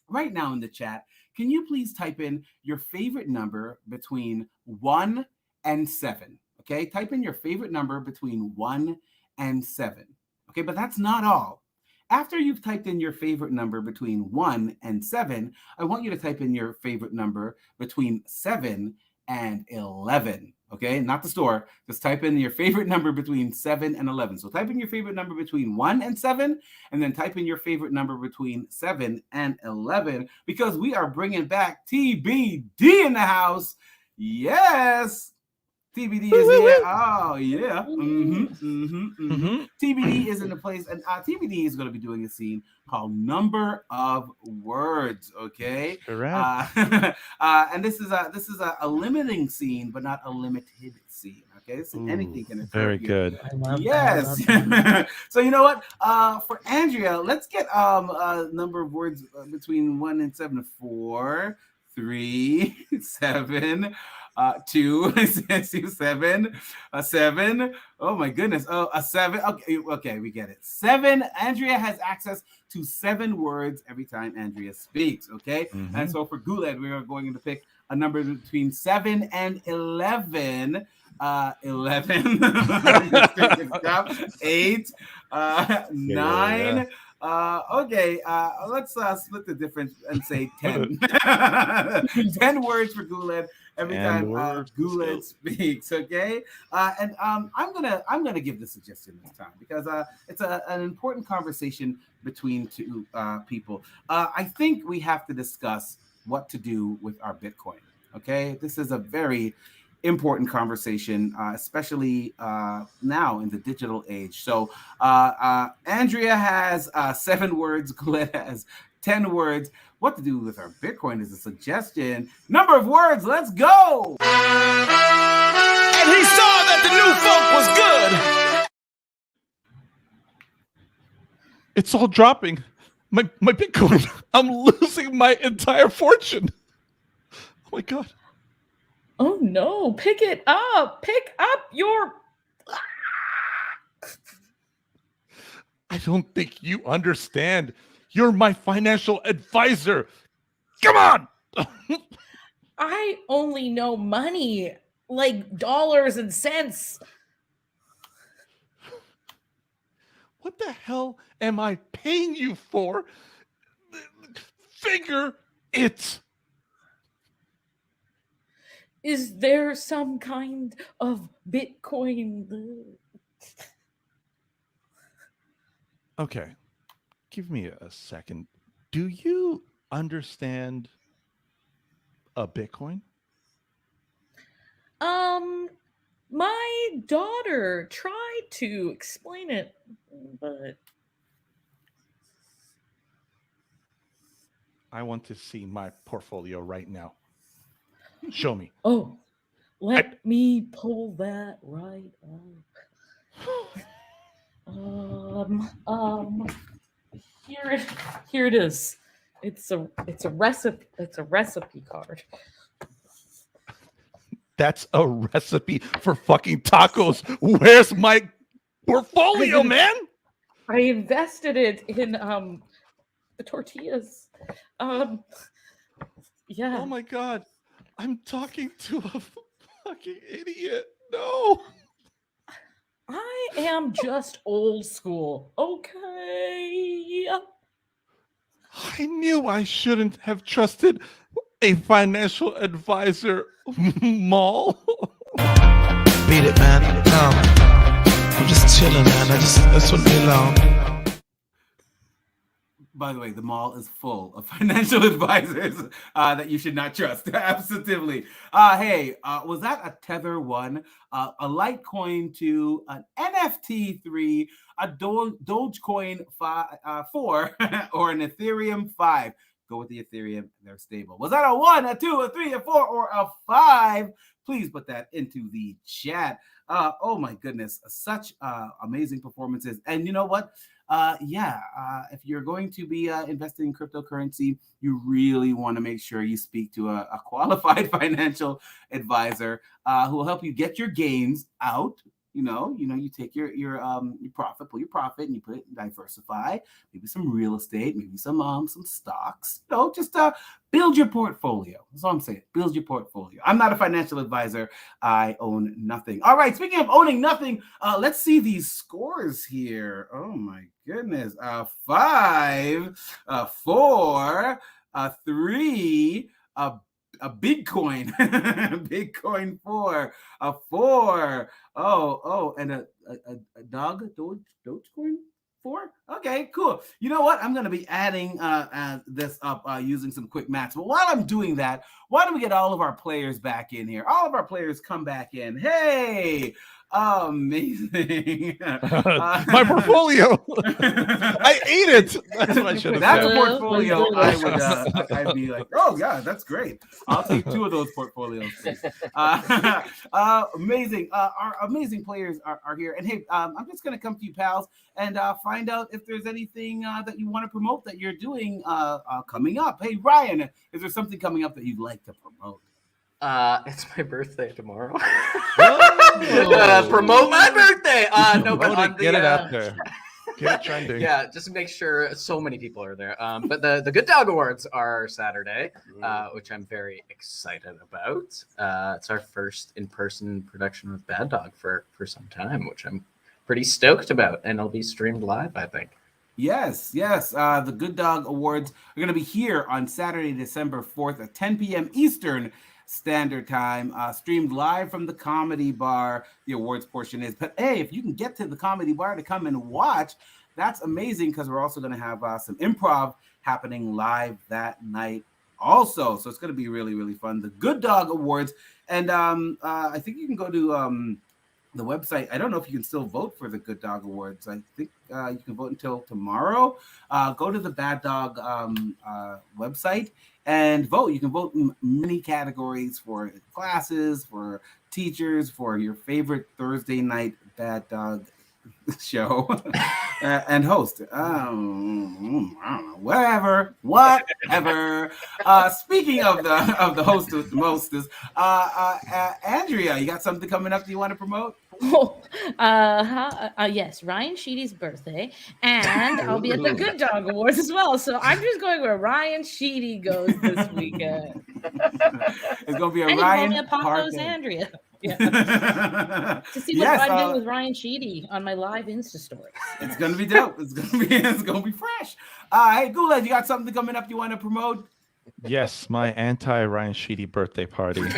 Speaker 2: right now in the chat, can you please type in your favorite number between 1 and 7? Okay, type in your favorite number between 1 and 7. Okay, but that's not all. After you've typed in your favorite number between 1 and 7, I want you to type in your favorite number between 7 and 11. Okay, not the store. Just type in your favorite number between 7 and 11. So type in your favorite number between 1 and 7, and then type in your favorite number between 7 and 11, because we are bringing back TBD in the house. Yes. TBD is here. Oh, yeah. TBD is in the place, and TBD is going to be doing a scene called Number of Words. Okay,
Speaker 5: Correct.
Speaker 2: And this is a limiting scene, but not a limited scene. Okay, so anything can occur.
Speaker 5: Very
Speaker 2: here.
Speaker 5: good.
Speaker 2: Yes. So you know what? For Andrea, let's get a number of words between 1 and 7. 4, 3, 7. 2, 7, 7. Oh my goodness. Oh, a 7. Okay, we get it. 7. Andrea has access to 7 words every time Andrea speaks. Okay, and so for Guled, we are going to pick a number between 7 and 11. 11. 8. 9. Okay, let's split the difference and say 10. 10 words for Guled every time Guled speaks. Okay, and I'm gonna give the suggestion this time because it's an important conversation between two people. I think we have to discuss what to do with our Bitcoin. Okay, this is a very important conversation, especially now in the digital age. So Andrea has 7 words, Guled has 10 words. What to do with our Bitcoin is a suggestion. Number of words, let's go!
Speaker 7: And he saw that the new folk was good.
Speaker 5: It's all dropping. My Bitcoin. I'm losing my entire fortune. Oh my God.
Speaker 6: Oh no, pick it up. Pick up your...
Speaker 5: I don't think you understand. You're my financial advisor. Come on.
Speaker 6: I only know money, like dollars and cents.
Speaker 5: What the hell am I paying you for? Figure it.
Speaker 6: Is there some kind of Bitcoin?
Speaker 5: Okay. Give me a second. Do you understand a Bitcoin?
Speaker 6: My daughter tried to explain it, but
Speaker 5: I want to see my portfolio right now. Show me.
Speaker 6: Oh, let me pull that right up. Here it is. It's a recipe card.
Speaker 5: That's a recipe for fucking tacos. Where's my portfolio, man?
Speaker 6: I invested it in the tortillas. Yeah.
Speaker 5: Oh my god. I'm talking to a fucking idiot. No.
Speaker 6: I am just old school. Okay.
Speaker 5: I knew I shouldn't have trusted a financial advisor, Mall.
Speaker 7: Beat it, man. I'm just chilling, man. I just want to be alone.
Speaker 2: By the way, the mall is full of financial advisors that you should not trust. Absolutely. Hey, was that a Tether 1, a Litecoin 2, an NFT 3, a Dogecoin 4, or an Ethereum 5? Go with the Ethereum. They're stable. Was that a 1, a 2, a 3, a 4, or a 5? Please put that into the chat. Oh my goodness, such amazing performances. And you know what? If you're going to be investing in cryptocurrency, you really want to make sure you speak to a qualified financial advisor who will help you get your gains out. You take your profit, pull your profit, and you put it in diversify, maybe some real estate, maybe some stocks. Just build your portfolio. That's all I'm saying. Build your portfolio. I'm not a financial advisor. I own nothing. All right. Speaking of owning nothing, let's see these scores here. Oh my goodness. 5, 4, 3, a Bitcoin, Bitcoin 4, a 4, and a Dogecoin 4. Okay, cool. You know what? I'm going to be adding this up using some quick maths. But while I'm doing that, why don't we get all of our players back in here? All of our players come back in. Hey, amazing.
Speaker 5: My portfolio. I ate it. That's what I should have
Speaker 2: That's
Speaker 5: said.
Speaker 2: a portfolio I'd be like, oh yeah, that's great. I'll take 2 of those portfolios. Amazing. Our amazing players are here. And hey, I'm just going to come to you, pals, and find out if there's anything that you want to promote that you're doing coming up. Hey, Ryan, is there something coming up that you'd like to promote?
Speaker 4: It's my birthday tomorrow.
Speaker 5: Oh.
Speaker 4: Promote my birthday. No, but on
Speaker 5: get it out there. Get it trending.
Speaker 4: Yeah, just to make sure so many people are there. But the Good Dog Awards are Saturday, which I'm very excited about. It's our first in-person production with Bad Dog for some time, which I'm pretty stoked about, and it'll be streamed live, I think.
Speaker 2: Yes. The Good Dog Awards are going to be here on Saturday, December 4th at 10 p.m. Eastern Standard Time, streamed live from the Comedy Bar. The awards portion is. But hey, if you can get to the Comedy Bar to come and watch, that's amazing, because we're also going to have some improv happening live that night also. So it's going to be really, really fun. The Good Dog Awards. And I think you can go to the website. I don't know if you can still vote for the Good Dog Awards. I think you can vote until tomorrow. Go to the Bad Dog website and vote. You can vote in many categories for classes, for teachers, for your favorite Thursday night Bad Dog show and host. I don't know, whatever. Speaking of the host with the mostest, Andrea, you got something coming up that you want to promote?
Speaker 6: Yes, Ryan Sheedy's birthday, and I'll be at the Good Dog Awards as well. So I'm just going where Ryan Sheedy goes this weekend.
Speaker 2: It's gonna be a
Speaker 6: and
Speaker 2: Ryan
Speaker 6: Apollo's Andrea. Yeah. To see what I'm doing with Ryan Sheedy on my live Insta story.
Speaker 2: It's gonna be dope. It's gonna be fresh. Hey, Guled, you got something coming up you want to promote?
Speaker 5: Yes, my anti-Ryan Sheedy birthday party.
Speaker 4: It's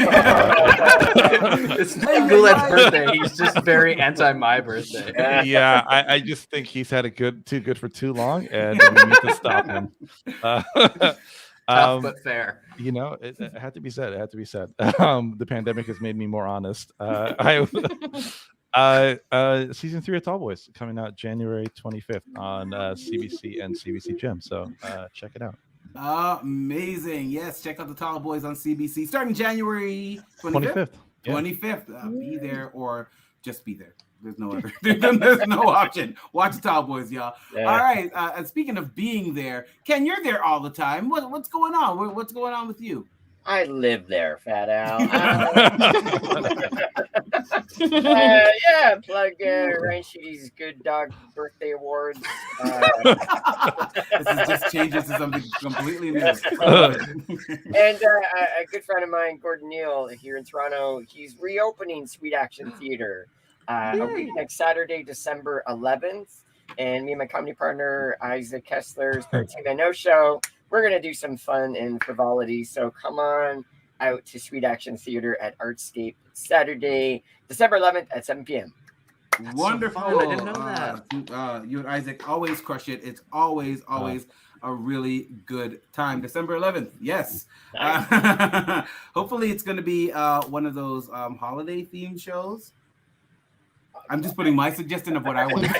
Speaker 4: not Goulet's birthday. He's just very anti-my birthday.
Speaker 5: Yeah, I just think he's had it too good for too long, and we need to stop him.
Speaker 4: Tough but fair.
Speaker 5: You know, it had to be said. The pandemic has made me more honest. Season 3 of Tall Boys coming out January 25th on CBC and CBC Gem. So check it out.
Speaker 2: Amazing. Yes, check out the Tall Boys on CBC starting January 25th. 25th. Be there or just be there. There's no other. There's no option. Watch the Tall Boys, y'all.
Speaker 3: Yeah.
Speaker 2: All right. And speaking of being there, Ken, you're there all the time. What's going on? What's going on with you?
Speaker 3: I live there, Fat Al. Yeah, plug Ryan Sheedy's Good Dog Birthday Awards.
Speaker 2: This is just changes to something completely new.
Speaker 3: And a good friend of mine, Gordon Neal, here in Toronto, he's reopening Sweet Action Theater a week next Saturday, December 11th. And me and my comedy partner, Isaac Kessler's Thing I Know show, we're going to do some fun and frivolity. So come on out to Sweet Action Theater at Artscape Saturday, December 11th at 7 p.m.
Speaker 4: That's
Speaker 2: Wonderful.
Speaker 4: So fun. I didn't know that.
Speaker 2: You and Isaac always crush it. It's always a really good time. December 11th. Yes. Hopefully it's going to be one of those holiday themed shows. I'm just putting my suggestion of what I want to see.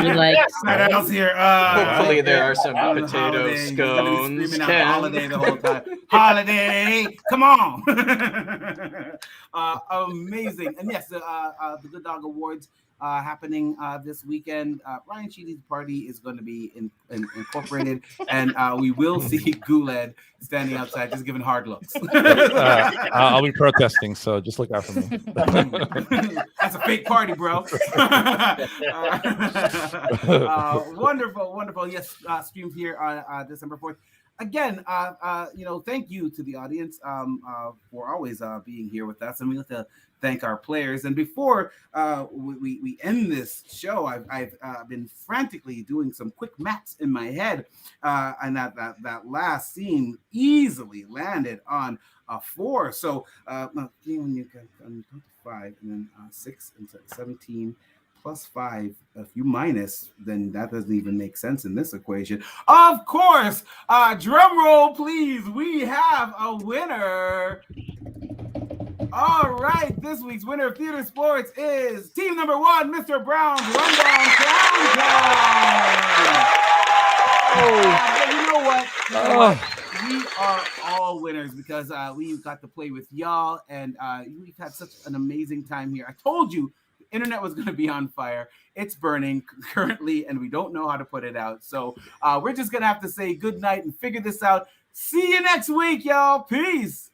Speaker 6: You're like,
Speaker 2: What else here?
Speaker 4: Hopefully there are some
Speaker 2: on the
Speaker 4: potato
Speaker 2: holiday, you're gonna be
Speaker 4: scones.
Speaker 2: screaming out
Speaker 4: Ken.
Speaker 2: holiday the whole time. Holiday, come on! Amazing. And yes, the Good Dog Awards happening this weekend. Ryan Sheedy's party is going to be incorporated, and we will see Guled standing outside just giving hard looks.
Speaker 5: I'll be protesting, so just look out for me.
Speaker 2: That's a fake party, bro. Wonderful. Yes, streamed here on December 4th. Again, thank you to the audience for always being here with us, and we have to thank our players. And before we end this show, I've been frantically doing some quick maths in my head, and that last scene easily landed on a 4. So when you get 5 and then 6 and 17 plus 5, if you minus, then that doesn't even make sense in this equation. Of course, drum roll, please. We have a winner. All right, this week's winner of Theatresports is team number 1, Mr. Brown's Rundown Clown Town. But you know what? We are all winners because we got to play with y'all, and we've had such an amazing time here. I told you the internet was going to be on fire. It's burning currently, and we don't know how to put it out. So we're just going to have to say good night and figure this out. See you next week, y'all. Peace.